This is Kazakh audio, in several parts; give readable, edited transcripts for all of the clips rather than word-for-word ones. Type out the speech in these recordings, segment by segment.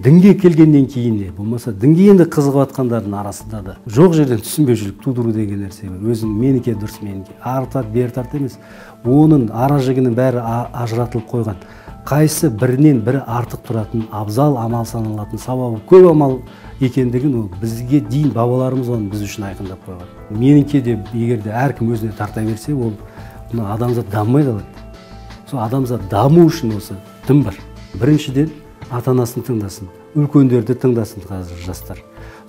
дінге келгенден кейін де болмаса дінге енді қызығып жатқандардың арасында да жоқ жерден түсінбеушілік тудыру деген нәрсе бар. Өзің менікі дұрыс, менікі ары тарт бері тарт емес, оның ара жігінің бәрі ажыратылып қойған. Қайсы бірінен бірі артық тұратын абзал амал саналатын, сауабы көп амал екендігін ол бізге дейін бабаларымыз оны біз үшін айқындап қойған. Менікі де егер де әркім өзіне тарта берсе, ол адамзат дамымай қалады. Сол адамзат даму үшін осы дін бар. Біріншіден ата-анасын тыңдасын, үлкендерді тыңдасын қазір жастар.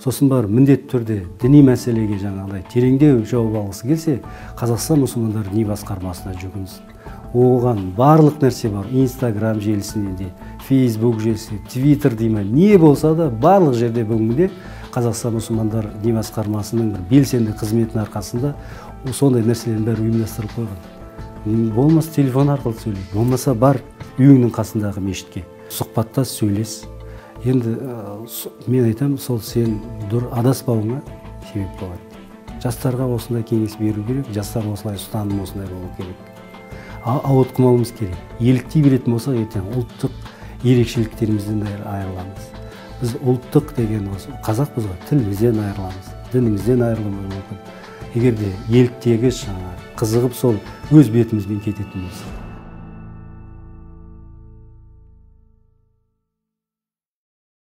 Сосын бар міндетті түрде діни мәселеге жаңағыдай тереңдеу жауап алғысы келсе, Қазақстан мұсылмандар діни басқармасына жүгінсін. Оған барлық нәрсе бар. Инстаграм желісінде де, Фейсбук желісінде, Твиттер деймін, не болса да барлық жерде бүгінде Қазақстан мұсылмандар діни басқармасының бір белсенді қызметінің арқасында сондай нәрселердің бәрі ұйымдастырылып қойған. Болмаса телефон арқылы сөйлейді, болмаса бар үйіңнің қасындағы мешітке сұхбаттас, сөйлес. Енді мен айтам, сол сен адаспауыңа себеп болады. Жастарға осындай кеңес беру керек, жастар осылай ұстаным осындай болу керек. Ауытқымауымыз керек. Еліктей беретін болсақ, ертең ұлттық ерекшеліктерімізден айырыламыз. Біз ұлттық деген осы қазақпыз ғой, тілімізден айырыламыз, дінімізден айырылуы мүмкін. Егер де еліктегіш, қызығып сол өз бетімізбен кететін болса.